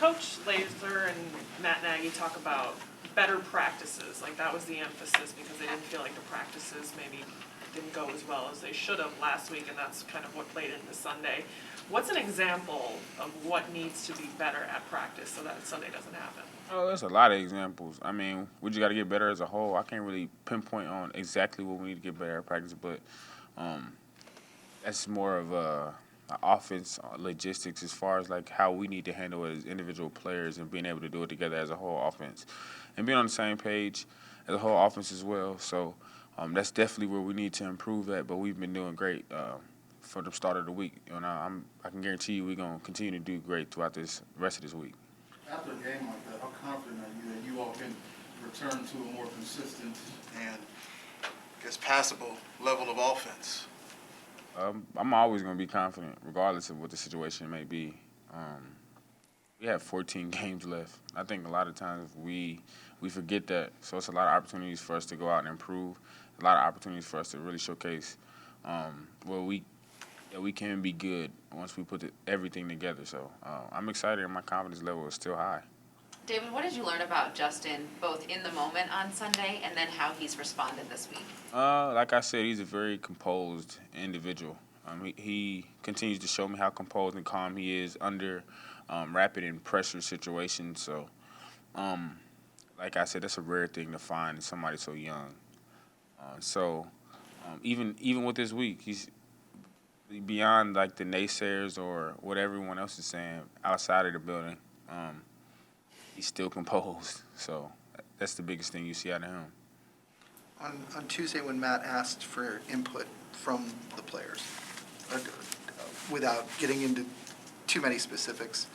Coach Laser and Matt Nagy talk about better practices, like that was the emphasis because they didn't feel like the practices maybe didn't go as well as they should have last week, and that's kind of what played into Sunday. What's an example of what needs to be better at practice so that Sunday doesn't happen? Oh, there's a lot of examples. I mean, we just got to get better as a whole. I can't really pinpoint on exactly what we need to get better at practice, but um, that's more of a offense logistics as far as like how we need to handle it as individual players and being able to do it together as a whole offense and being on the same page as a whole offense as well. So that's definitely where we need to improve at. But we've been doing great for the start of the week, and I can guarantee you we're gonna continue to do great throughout this rest of this week. After a game like that, how confident are you that you all can return to a more consistent and, I guess, passable level of offense? I'm always going to be confident, regardless of what the situation may be. We have 14 games left. I think a lot of times we forget that. So it's a lot of opportunities for us to go out and improve, a lot of opportunities for us to really showcase where we can be good once we put everything together. So I'm excited, and my confidence level is still high. David, what did you learn about Justin, both in the moment on Sunday and then how he's responded this week? Like I said, he's a very composed individual. He continues to show me how composed and calm he is under rapid and pressure situations. So, like I said, that's a rare thing to find in somebody so young. Even with this week, he's beyond like the naysayers or what everyone else is saying outside of the building. He's still composed. So that's the biggest thing you see out of him. On Tuesday, when Matt asked for input from the players, without getting into too many specifics,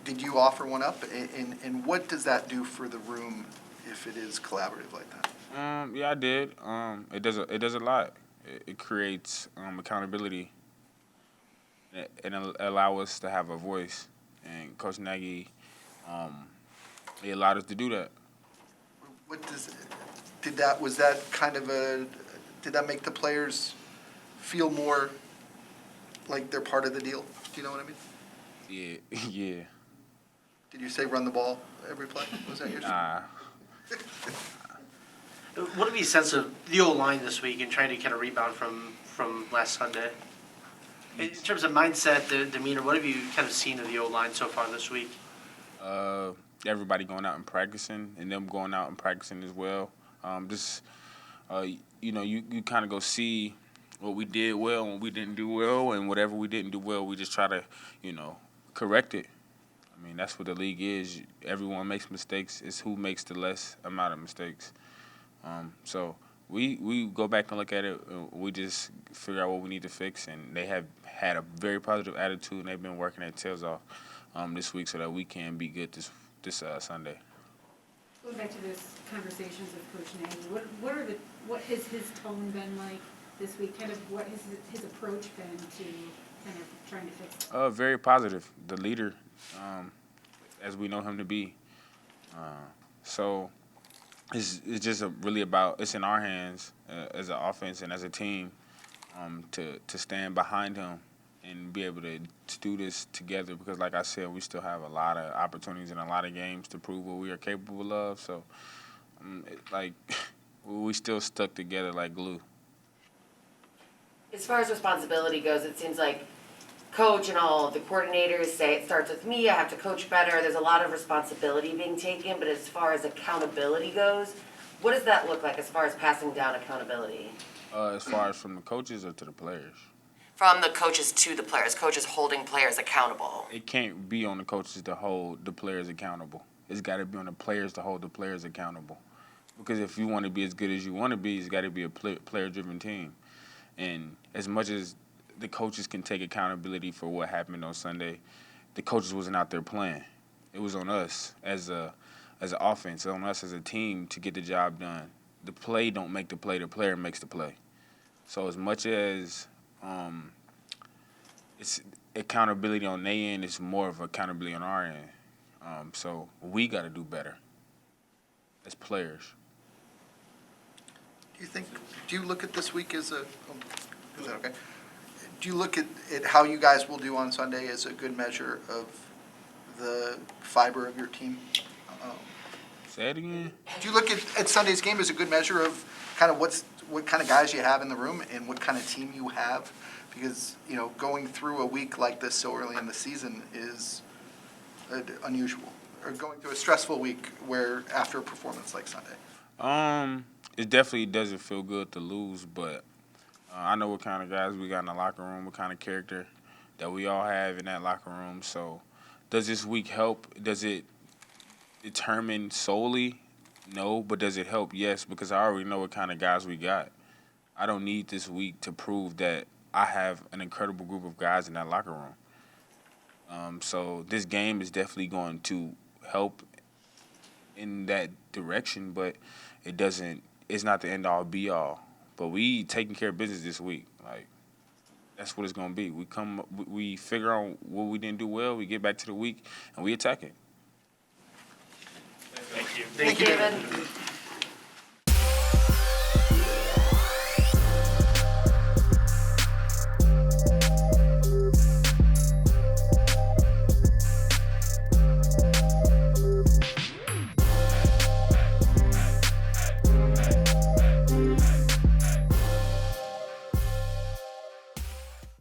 did you offer one up? And what does that do for the room if it is collaborative like that? Yeah, I did. It does a lot. It creates accountability and allow us to have a voice. And Coach Nagy, he allowed us to do that. Did that make the players feel more like they're part of the deal? Do you know what I mean? Yeah. Did you say run the ball every play? Was that your? Nah. What have you sense of the O-line this week and trying to kind of rebound from last Sunday? In terms of mindset, the demeanor, what have you kind of seen of the O-line so far this week? Everybody going out and practicing, and them going out and practicing as well. You kind of go see what we did well and what we didn't do well, and whatever we didn't do well, we just try to, correct it. I mean, that's what the league is. Everyone makes mistakes. It's who makes the less amount of mistakes. So we go back and look at it. We just figure out what we need to fix, and they have had a very positive attitude, and they've been working their tails off this week so that we can be good this Sunday. Going back to those conversations with Coach Nagy, what has his tone been like this week? Kind of what has his approach been to kind of trying to fix it? Very positive. The leader, as we know him to be. So it's just really about, it's in our hands as an offense and as a team to stand behind him and be able to do this together, because like I said, we still have a lot of opportunities and a lot of games to prove what we are capable of. So we still stuck together like glue. As far as responsibility goes, it seems like coach and all the coordinators say it starts with me, I have to coach better. There's a lot of responsibility being taken, but as far as accountability goes, what does that look like as far as passing down accountability? As far as from the coaches or to the players? From the coaches to the players, coaches holding players accountable. It can't be on the coaches to hold the players accountable. It's got to be on the players to hold the players accountable. Because if you want to be as good as you want to be, it's got to be a player-driven team. And as much as the coaches can take accountability for what happened on Sunday, the coaches wasn't out there playing. It was on us as an offense, on us as a team to get the job done. The play don't make the play. The player makes the play. So as much as it's accountability on their end, it's more of accountability on our end. So we got to do better as players. Do you look at this week as is that okay? Do you look at how you guys will do on Sunday as a good measure of the fiber of your team? Say it again. Do you look at Sunday's game as a good measure of kind of what kind of guys you have in the room and what kind of team you have? Because, going through a week like this so early in the season is unusual. Or going through a stressful week where after a performance like Sunday. It definitely doesn't feel good to lose, but I know what kind of guys we got in the locker room, what kind of character that we all have in that locker room. So does this week help? Does it determine solely? No, but does it help? Yes, because I already know what kind of guys we got. I don't need this week to prove that I have an incredible group of guys in that locker room. So this game is definitely going to help in that direction, but it's not the end all be all. But we taking care of business this week. Like, that's what it's gonna be. We figure out what we didn't do well, we get back to the week and we attack it. Thank you. Thank you, David.